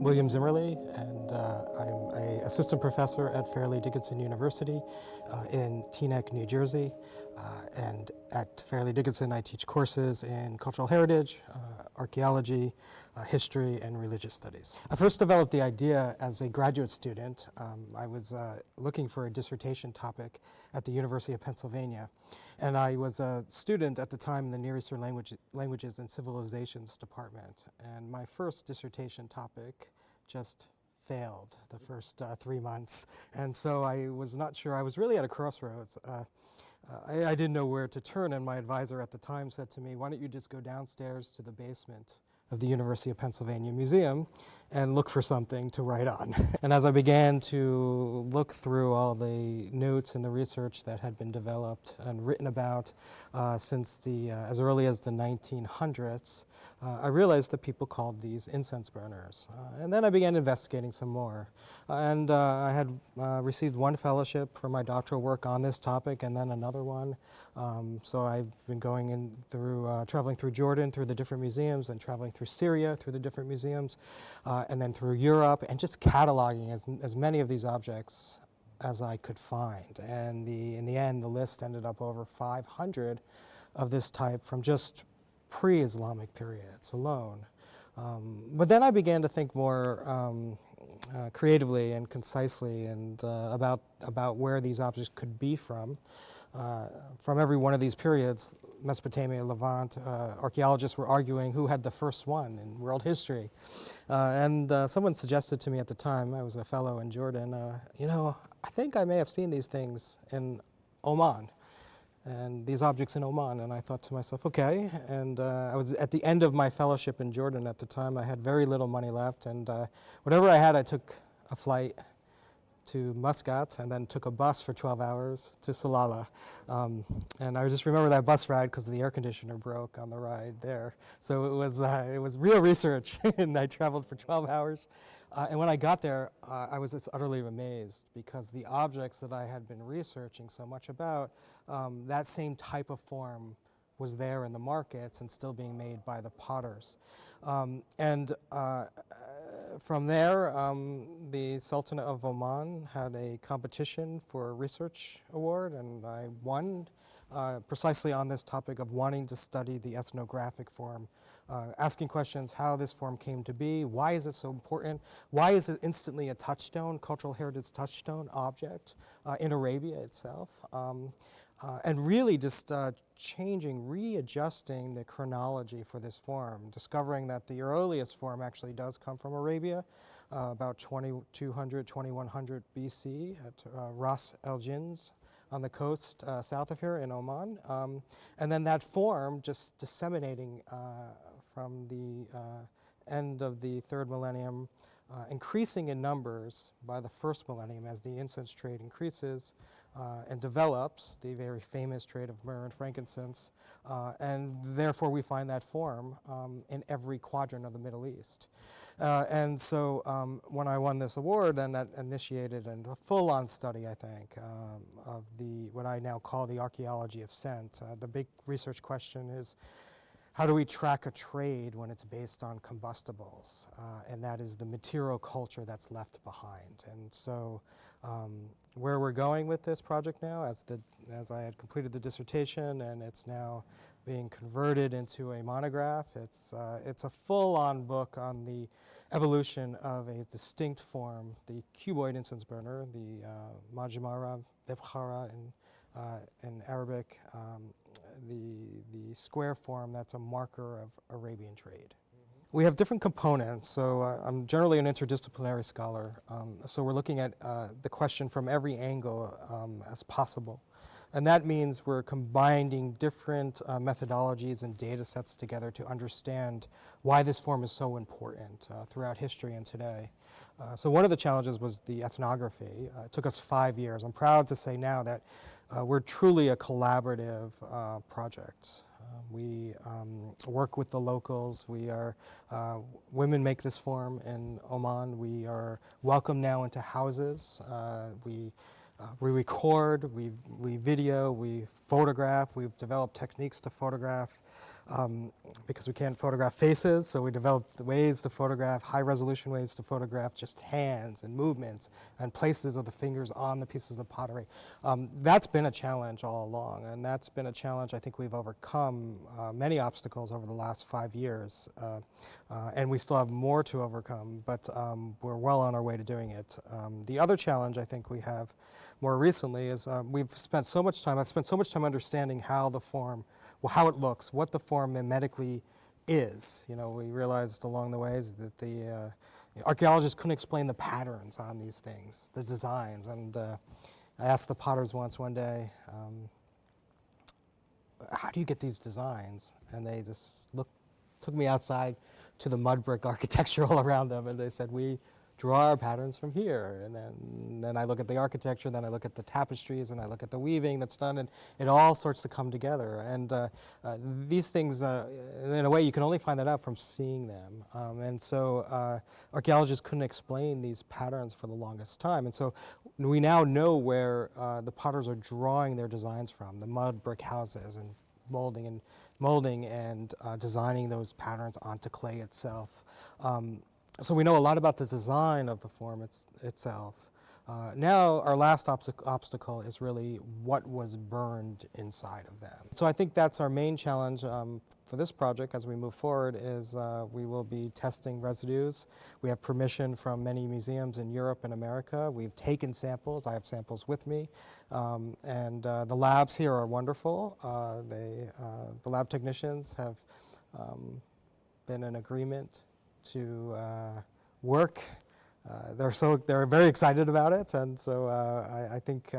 William Zimmerle, and I'm an assistant professor at Fairleigh Dickinson University in Teaneck, New Jersey. And at Fairleigh Dickinson, I teach courses in cultural heritage, archaeology, history, and religious studies. I first developed the idea as a graduate student. I was looking for a dissertation topic at the University of Pennsylvania. And I was a student at the time in the Near Eastern Languages and Civilizations department. And my first dissertation topic just failed the first 3 months. And so I was not sure, I was really at a crossroads. I didn't know where to turn, and my advisor at the time said to me, why don't you just go downstairs to the basement of the University of Pennsylvania Museum and look for something to write on. And as I began to look through all the notes and the research that had been developed and written about since as early as the 1900s, I realized that people called these incense burners. And then I began investigating some more. And I had received one fellowship for my doctoral work on this topic, and then another one. So I've been going in through, traveling through Jordan, through the different museums, and traveling through Syria, through the different museums, and then through Europe, and just cataloging as many of these objects as I could find. And in the end, the list ended up over 500 of this type from just pre-Islamic periods alone. But then I began to think more creatively and concisely and about where these objects could be from. From every one of these periods, Mesopotamia, Levant, archaeologists were arguing who had the first one in world history. And someone suggested to me at the time, I was a fellow in Jordan, you know, I think I may have seen these things in Oman, and these objects in Oman. And I thought to myself, okay. And I was at the end of my fellowship in Jordan at the time. I had very little money left, and whatever I had, I took a flight to Muscat, and then took a bus for 12 hours to Salalah. And I just remember that bus ride because the air conditioner broke on the ride there. So it was real research, and I traveled for 12 hours. And when I got there, I was just utterly amazed, because the objects that I had been researching so much about, that same type of form was there in the markets and still being made by the potters. From there, the Sultanate of Oman had a competition for a research award, and I won precisely on this topic of wanting to study the ethnographic form, asking questions how this form came to be, why is it so important, why is it instantly a touchstone, cultural heritage touchstone object in Arabia itself. And really just readjusting the chronology for this form, discovering that the earliest form actually does come from Arabia, about 2200, 2100 BC at Ras El Jins on the coast south of here in Oman. And then that form just disseminating from the end of the third millennium, increasing in numbers by the first millennium as the incense trade increases and develops, the very famous trade of myrrh and frankincense, and therefore we find that form in every quadrant of the Middle East. And so when I won this award, then that initiated a full-on study, I think, of what I now call the archaeology of scent. The big research question is, how do we track a trade when it's based on combustibles? And that is the material culture that's left behind. And so where we're going with this project now, as I had completed the dissertation and it's now being converted into a monograph, it's a full-on book on the evolution of a distinct form, the Cuboid incense burner, the Majmara Bibkhara in Arabic, the square form that's a marker of Arabian trade. We have different components, so I'm generally an interdisciplinary scholar, so we're looking at the question from every angle as possible. And that means we're combining different methodologies and data sets together to understand why this form is so important throughout history and today. So one of the challenges was the ethnography. It took us 5 years. I'm proud to say now that we're truly a collaborative project. We work with the locals. Women make this form in Oman. We are welcome now into houses. We record, we video, we photograph. We've developed techniques to photograph. because we can't photograph faces, so we developed ways to photograph, high-resolution ways to photograph just hands and movements and places of the fingers on the pieces of pottery. That's been a challenge all along, and that's been a challenge I think we've overcome many obstacles over the last 5 years, and we still have more to overcome, but we're well on our way to doing it. The other challenge I think we have more recently is I've spent so much time understanding how the form, how it looks, what the form mimetically is. You know, we realized along the ways that the archaeologists couldn't explain the patterns on these things, the designs. And I asked the potters one day, how do you get these designs? And they just took me outside to the mud brick architecture all around them, and they said, we draw our patterns from here. And then I look at the architecture, then I look at the tapestries, and I look at the weaving that's done, and it all starts to come together. And these things, in a way, you can only find that out from seeing them. And so archaeologists couldn't explain these patterns for the longest time. And so we now know where the potters are drawing their designs from, the mud brick houses, and molding and designing those patterns onto clay itself. So we know a lot about the design of the form itself. Now our last obstacle is really what was burned inside of them. So I think that's our main challenge for this project as we move forward is we will be testing residues. We have permission from many museums in Europe and America. We've taken samples. I have samples with me. And the labs here are wonderful. The lab technicians have been in agreement to work. They're very excited about it, and so I think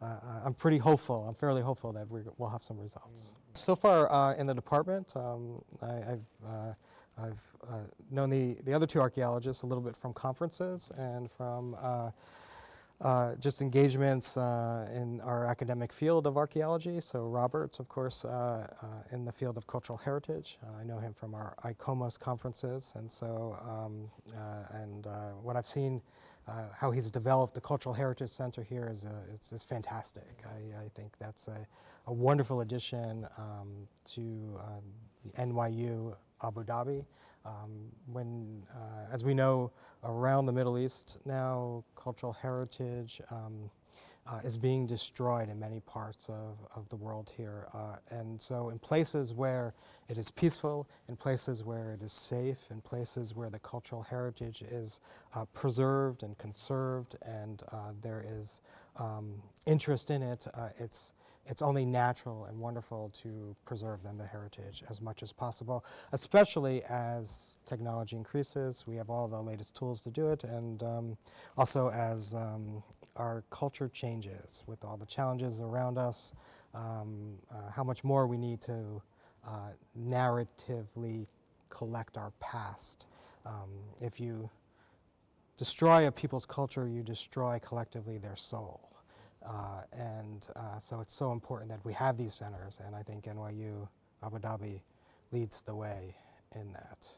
I'm pretty hopeful. I'm fairly hopeful that we'll have some results. So far in the department, I've known the other two archaeologists a little bit from conferences and from just engagements in our academic field of archaeology. So Robert's, of course, in the field of cultural heritage. I know him from our ICOMOS conferences, and so what I've seen, how he's developed the Cultural Heritage Center here is fantastic. I think that's a wonderful addition to the NYU Abu Dhabi. As we know, around the Middle East now, cultural heritage is being destroyed in many parts of the world here. And so in places where it is peaceful, in places where it is safe, in places where the cultural heritage is preserved and conserved and there is interest in it, it's only natural and wonderful to preserve the heritage as much as possible, especially as technology increases. We have all the latest tools to do it, and also as our culture changes with all the challenges around us, how much more we need to narratively collect our past. If you destroy a people's culture, you destroy collectively their soul. So it's so important that we have these centers, and I think NYU Abu Dhabi leads the way in that.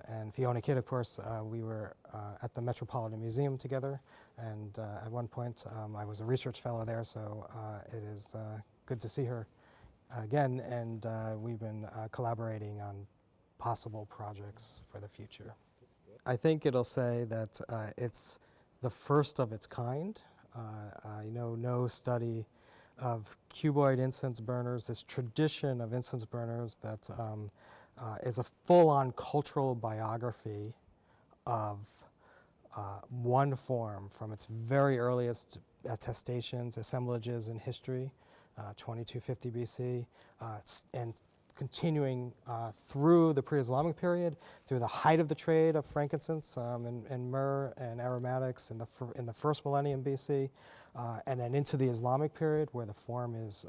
And Fiona Kidd, of course, we were at the Metropolitan Museum together, and at one point I was a research fellow there, so it is good to see her again, and we've been collaborating on possible projects for the future. I think it'll say that it's the first of its kind. I know no study of cuboid incense burners, this tradition of incense burners that is a full-on cultural biography of one form from its very earliest attestations, assemblages in history, 2250 BC, and continuing through the pre-Islamic period, through the height of the trade of frankincense and myrrh and aromatics in the first millennium BC, and then into the Islamic period where the form is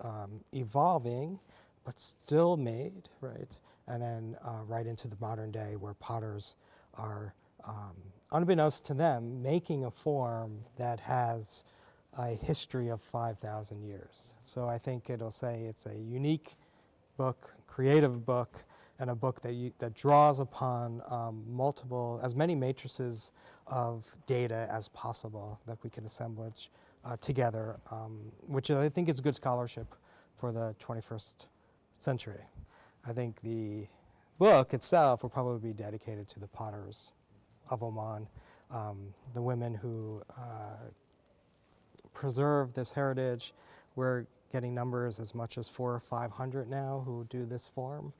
evolving, but still made, right? And then right into the modern day where potters are, unbeknownst to them, making a form that has a history of 5,000 years. So I think it'll say it's a unique book, creative book, and a book that draws upon as many matrices of data as possible that we can assemblage together, which I think is good scholarship for the 21st century. I think the book itself will probably be dedicated to the potters of Oman, the women who preserve this heritage. We're getting numbers as much as 400 or 500 now who do this form.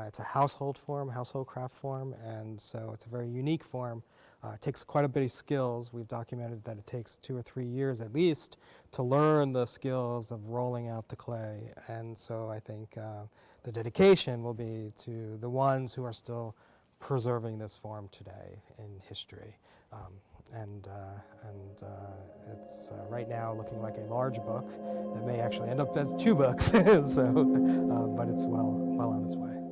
It's a household form, household craft form, and so it's a very unique form. It takes quite a bit of skills. We've documented that it takes 2 or 3 years at least to learn the skills of rolling out the clay, and so I think the dedication will be to the ones who are still preserving this form today in history. It's right now looking like a large book that may actually end up as 2 books, so, but it's well on its way.